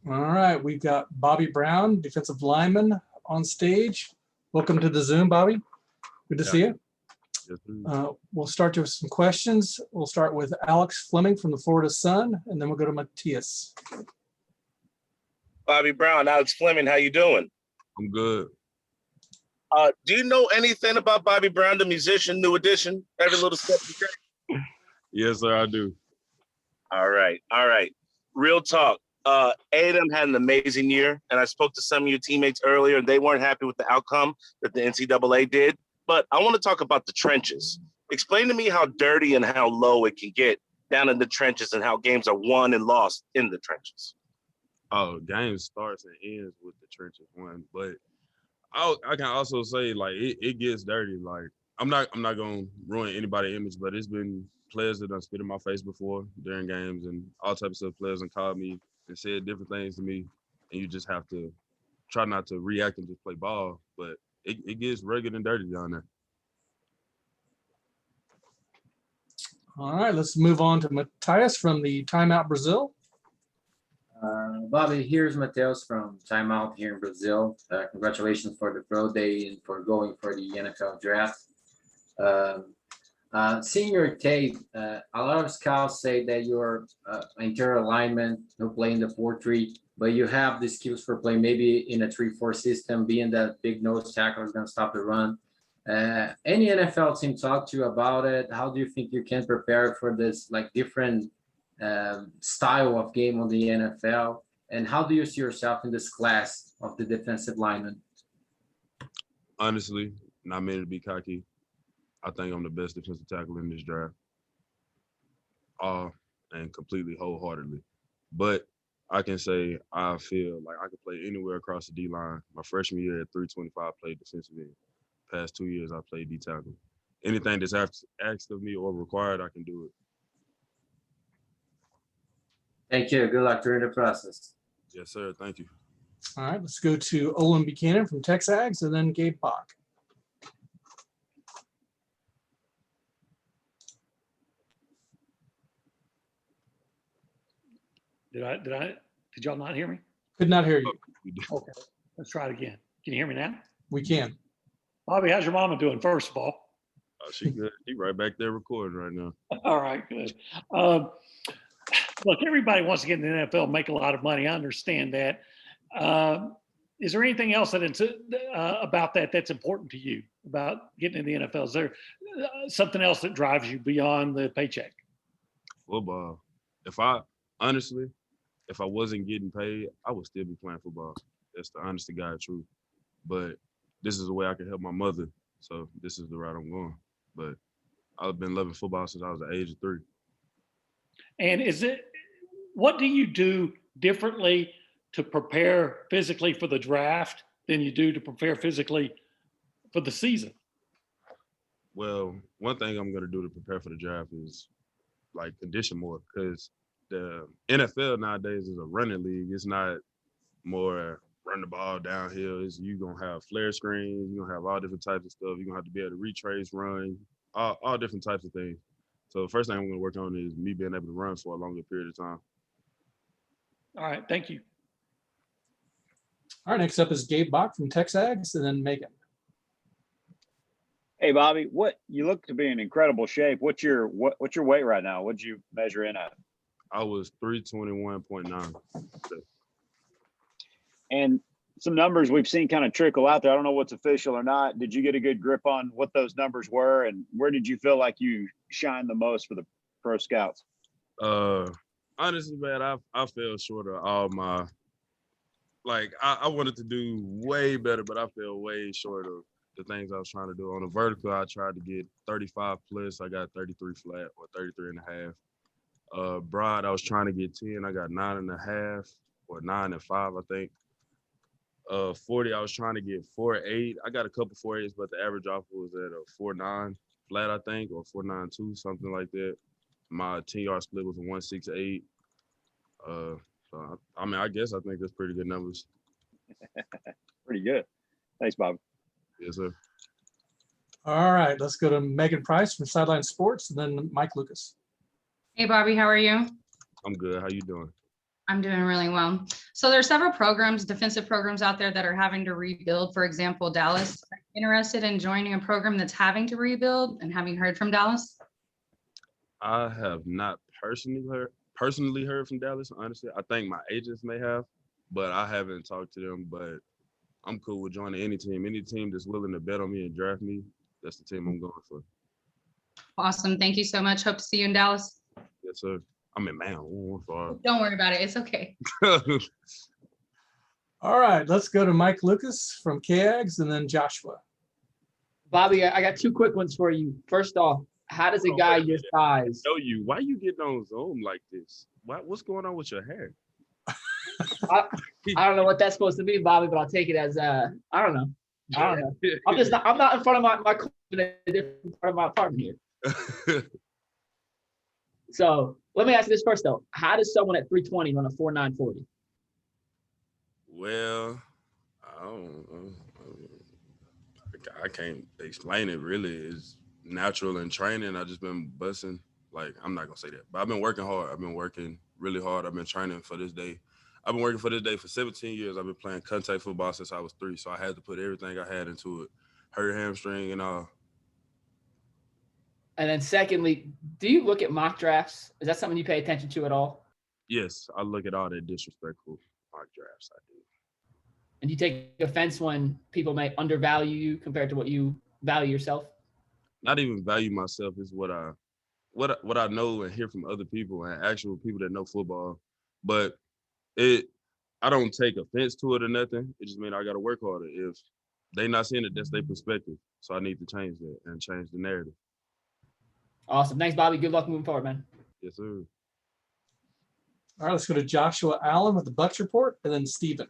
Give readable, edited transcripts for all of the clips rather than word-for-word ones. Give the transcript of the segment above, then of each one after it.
All right, we've got Bobby Brown, defensive lineman, on stage. Welcome to the Zoom, Bobby. Good to see you. Yes, sir. We'll start with some questions. We'll start with Alex Fleming from the Florida Sun, and then we'll go to Matthias. Bobby Brown, Alex Fleming, how you doing? I'm good. Do you know anything about Bobby Brown, the musician, New Edition? Every little step you take? Yes, sir, I do. All right. Real talk. A&M had an amazing year, and I spoke to some of your teammates earlier, and they weren't happy with the outcome that the NCAA did. But I want to talk about the trenches. Explain to me how dirty and how low it can get down in the trenches and how games are won and lost in the trenches. Oh, game starts and ends with the trenches one, but I can also say like it gets dirty. Like I'm not gonna ruin anybody's image, but it's been players that done spit in my face before during games, and all types of players and called me and said different things to me, and you just have to try not to react and just play ball. But it gets rugged and dirty down there. All right, let's move on to Matthias from the Timeout Brazil. Bobby, here's Mateus from Timeout here in Brazil. Congratulations for the pro day and for going for the NFL draft. Seeing your tape, a lot of scouts say that you're interior lineman who play in the 4-3, but you have the skills for playing maybe in a 3-4 system, being that big nose tackle is going to stop the run. Any NFL team talk to you about it? How do you think you can prepare for this like different style of game on the NFL? And how do you see yourself in this class of the defensive lineman? Honestly, not meaning to be cocky, I think I'm the best defensive tackle in this draft. And completely wholeheartedly. But I can say I feel like I could play anywhere across the D-line. My freshman year at 325, played defensive end. Past 2 years, I played D-tackle. Anything that's asked of me or required, I can do it. Thank you. Good luck during the process. Yes, sir. Thank you. All right, let's go to Olin Buchanan from Texas, and then Gabe Bach. Did y'all not hear me? Could not hear you. Okay, let's try it again. Can you hear me now? We can. Bobby, how's your mama doing, first of all? She good. She right back there recording right now. All right, good. Look, everybody wants to get in the NFL and make a lot of money. I understand that. Is there anything else that about that's important to you about getting in the NFL? Is there something else that drives you beyond the paycheck? Football. If I wasn't getting paid, I would still be playing football. That's the honest to God truth. But this is the way I can help my mother. So this is the route I'm going. But I've been loving football since I was the age of 3. And what do you do differently to prepare physically for the draft than you do to prepare physically for the season? Well, one thing I'm going to do to prepare for the draft is like condition more, because the NFL nowadays is a running league. It's not more run the ball downhill. You're going to have flare screens. You're going to have all different types of stuff. You're going to have to be able to retrace, run, all different types of things. So the first thing I'm going to work on is me being able to run for a longer period of time. All right, thank you. All right, next up is Gabe Bach from Texas, and then Megan. Hey, Bobby, you look to be in incredible shape. What's your weight right now? What'd you measure in at? I was 321.9. And some numbers we've seen kind of trickle out there. I don't know what's official or not. Did you get a good grip on what those numbers were, and where did you feel like you shined the most for the pro scouts? Honestly, man, I fell short of all my, like, I wanted to do way better, but I fell way short of the things I was trying to do. On the vertical, I tried to get 35 plus. I got 33 flat or 33 and a half. Broad, I was trying to get 10. I got 9.5 or 9 and 5, I think. 40, I was trying to get 4.8. I got a couple 4.8s, but the average offer was at a 4.9 flat, I think, or 4.92, something like that. My 10-yard split was a 1.68. So I mean, I guess I think that's pretty good numbers. Pretty good. Thanks, Bob. Yes, sir. All right, let's go to Megan Price from Sideline Sports, and then Mike Lucas. Hey, Bobby, how are you? I'm good. How you doing? I'm doing really well. So there are several programs, defensive programs out there that are having to rebuild. For example, Dallas. Are you interested in joining a program that's having to rebuild, and having heard from Dallas? I have not personally heard from Dallas, honestly. I think my agents may have, but I haven't talked to them. But I'm cool with joining any team. Any team that's willing to bet on me and draft me, that's the team I'm going for. Awesome. Thank you so much. Hope to see you in Dallas. Yes, sir. I mean, man, we're far. Don't worry about it. It's okay. All right, let's go to Mike Lucas from KAGS and then Joshua. Bobby, I got two quick ones for you. First off, how does a guy your size? Know you. Why you getting on Zoom like this? What's going on with your hair? I don't know what that's supposed to mean, Bobby, but I'll take it as I don't know. I'm not in front of my in a different part of my apartment here. So let me ask you this first though. How does someone at 320 run a 4.940? Well, I can't explain it really. It's natural in training. I just been busting. Like, I'm not gonna say that, but I've been working hard. I've been working really hard. I've been training for this day. I've been working for this day for 17 years. I've been playing contact football since I was 3, so I had to put everything I had into it. Hurt hamstring and all. And then secondly, do you look at mock drafts? Is that something you pay attention to at all? Yes, I look at all that disrespectful mock drafts. I do. And you take offense when people may undervalue you compared to what you value yourself? Not even value myself is what I know and hear from other people and actual people that know football. But I don't take offense to it or nothing. It just means I got to work harder. If they not seeing it, that's their perspective. So I need to change that and change the narrative. Awesome. Thanks, Bobby. Good luck moving forward, man. Yes, sir. All right, let's go to Joshua Allen with the Bucks Report and then Steven.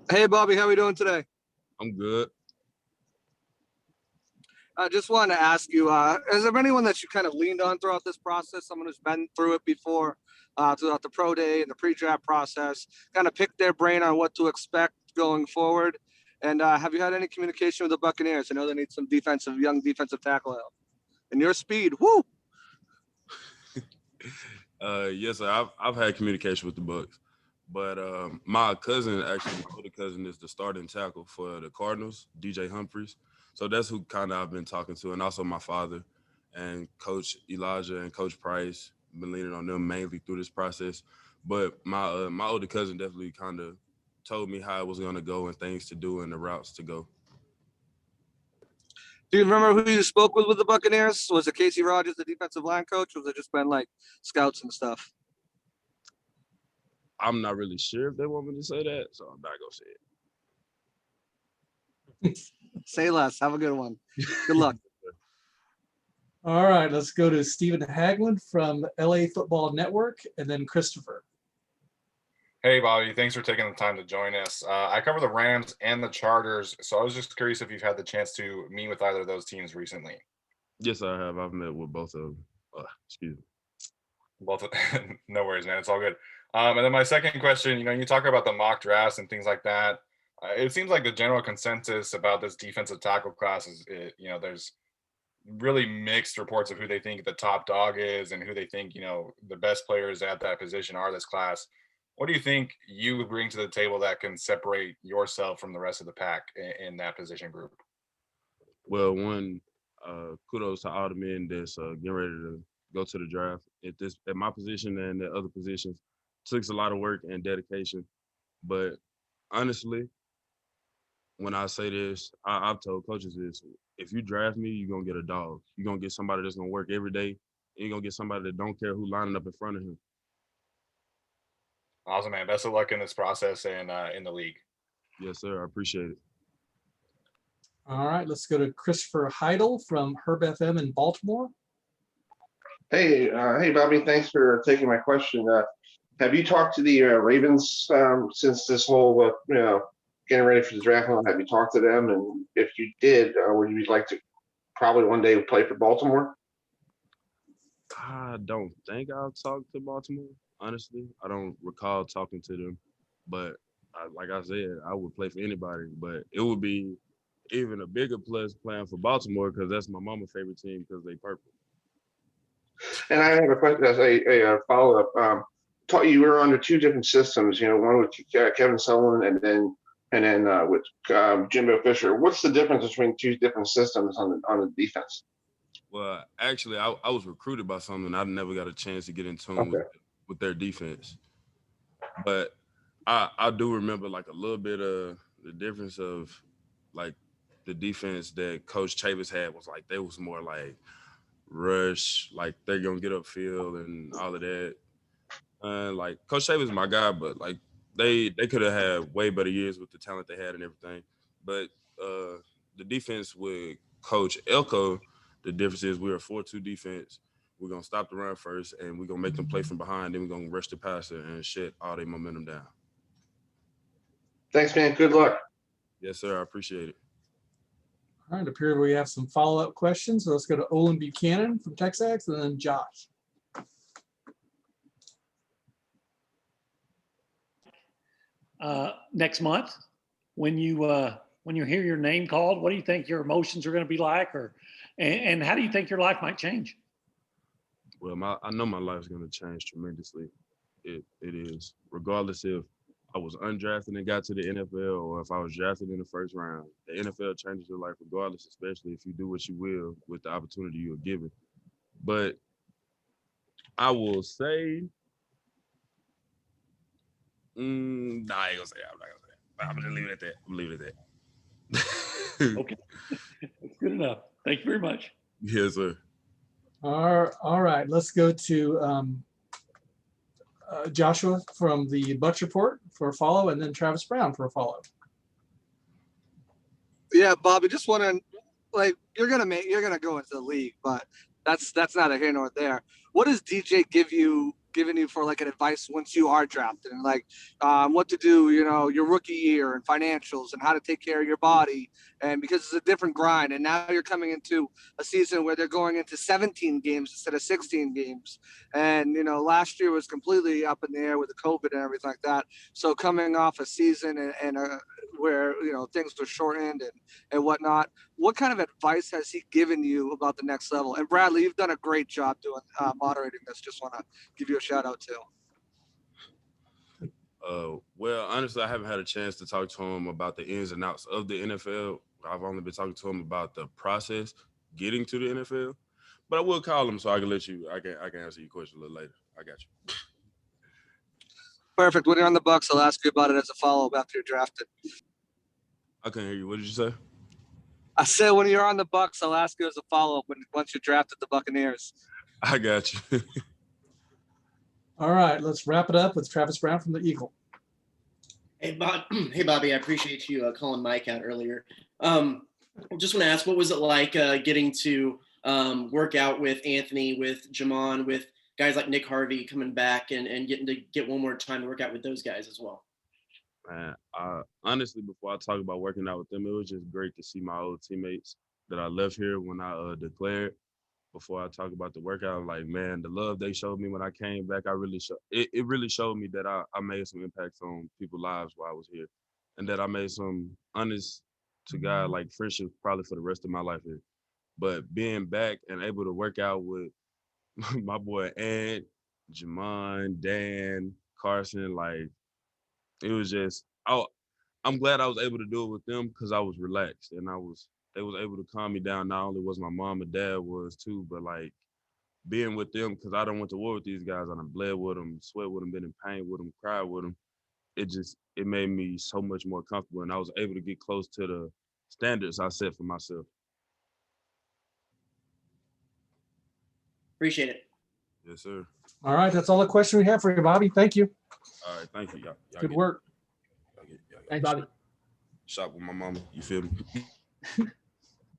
Hey, Bobby, how are we doing today? I'm good. I just wanted to ask you, is there anyone that you kind of leaned on throughout this process, someone who's been through it before, throughout the pro day and the pre-draft process, kind of pick their brain on what to expect going forward? And have you had any communication with the Buccaneers? I know they need some young defensive tackle help. And your speed, whoo! Yes, sir. I've had communication with the Bucks, but my cousin, actually, my older cousin, is the starting tackle for the Cardinals, DJ Humphries. So that's who kind of I've been talking to, and also my father and Coach Elijah and Coach Price. Been leaning on them mainly through this process. But my older cousin definitely kind of told me how it was going to go and things to do and the routes to go. Do you remember who you spoke with the Buccaneers? Was it Casey Rogers, the defensive line coach, or was it just been like scouts and stuff? I'm not really sure if they want me to say that, so I'm not going to say it. Say less. Have a good one. Good luck. All right, let's go to Stephen Haglund from LA Football Network and then Christopher. Hey, Bobby, thanks for taking the time to join us. I cover the Rams and the Chargers, so I was just curious if you've had the chance to meet with either of those teams recently. Yes, I have. I've met with both of them. Excuse me. Both. No worries, man. It's all good. And then my second question, you talk about the mock drafts and things like that. It seems like the general consensus about this defensive tackle class is, there's really mixed reports of who they think the top dog is and who they think, the best players at that position are this class. What do you think you would bring to the table that can separate yourself from the rest of the pack in that position group? Well, one, kudos to all the men that's getting ready to go to the draft. At my position and the other positions, it takes a lot of work and dedication. But honestly, when I say this, I've told coaches this: if you draft me, you're gonna get a dog. You're gonna get somebody that's gonna work every day, and you're gonna get somebody that don't care who's lining up in front of him. Awesome, man. Best of luck in this process and in the league. Yes, sir. I appreciate it. All right, let's go to Christopher Heidel from Herb FM in Baltimore. Hey, Bobby. Thanks for taking my question. Have you talked to the Ravens since this whole, getting ready for the draft? Have you talked to them? And if you did, would you like to probably one day play for Baltimore? I don't think I'll talk to Baltimore. Honestly, I don't recall talking to them. But like I said, I would play for anybody. But it would be even a bigger plus playing for Baltimore because that's my mama's favorite team because they purple. And I have a question as a follow-up. you were under two different systems. One with Kevin Sullivan, and then with Jimbo Fisher. What's the difference between two different systems on the defense? Well, actually, I was recruited by something. I never got a chance to get in tune with their defense. But I do remember like a little bit of the difference of like the defense that Coach Chavis had was like they was more like rush, like they're gonna get upfield and all of that. Like Coach Chavis is my guy, but like they could have had way better years with the talent they had and everything. But the defense with Coach Elko, the difference is we're a 4-2 defense. We're gonna stop the run first, and we're gonna make them play from behind. Then we're gonna rush the passer and shut all their momentum down. Thanks, man. Good luck. Yes, sir. I appreciate it. All right, appear we have some follow-up questions. So let's go to Olin Buchanan from Texas, and then Josh. Next month, when you hear your name called, what do you think your emotions are going to be like, and how do you think your life might change? Well, I know my life's going to change tremendously. It is, regardless if I was undrafted and got to the NFL or if I was drafted in the first round. The NFL changes your life regardless, especially if you do what you will with the opportunity you're given. But I will say, I ain't gonna say it. I'm not gonna say it. I'm gonna leave it at that. I'm leaving it at that. Okay, that's good enough. Thank you very much. Yes, sir. All right, let's go to Joshua from the Bucks Report for a follow, and then Travis Brown for a follow. Yeah, Bobby, just wondering, like, you're gonna go into the league, but that's not a here nor there. What does DJ giving you for like an advice once you are drafted, and like what to do, your rookie year and financials and how to take care of your body, and because it's a different grind, and now you're coming into a season where they're going into 17 games instead of 16 games, and last year was completely up in the air with the COVID and everything like that. So coming off a season and where things were shortened and whatnot, what kind of advice has he given you about the next level? And Bradley, you've done a great job doing moderating this. Just want to give you a shout out too. Well, honestly, I haven't had a chance to talk to him about the ins and outs of the NFL. I've only been talking to him about the process getting to the NFL. But I will call him so I can I can answer your question a little later. I got you. Perfect. When you're on the Bucks, I'll ask you about it as a follow-up after you're drafted. I couldn't hear you. What did you say? I said when you're on the Bucks, I'll ask you as a follow-up once you're drafted the Buccaneers. I got you. All right, let's wrap it up with Travis Brown from the Eagle. Hey, Bobby, I appreciate you calling Mike out earlier. Just want to ask, what was it like getting to work out with Anthony, with Jamon, with guys like Nick Harvey coming back and getting to get one more time to work out with those guys as well? Man, honestly, before I talk about working out with them, it was just great to see my old teammates that I left here when I declared. Before I talk about the workout, like, man, the love they showed me when I came back, it really showed me that I made some impacts on people's lives while I was here, and that I made some honest to God like friendships probably for the rest of my life here. But being back and able to work out with my boy Ant, Jamon, Dan, Carson, like it was just I'm glad I was able to do it with them because I was relaxed and they was able to calm me down. Not only was my mom and dad was too, but like being with them because I don't went to war with these guys. I done bled with them, sweat with them, been in pain with them, cried with them. It made me so much more comfortable, and I was able to get close to the standards I set for myself. Appreciate it. Yes, sir. All right, that's all the question we have for you, Bobby. Thank you. All right, thank you. Y'all Good work. Thanks, Bobby. Shop with my mama. You feel me?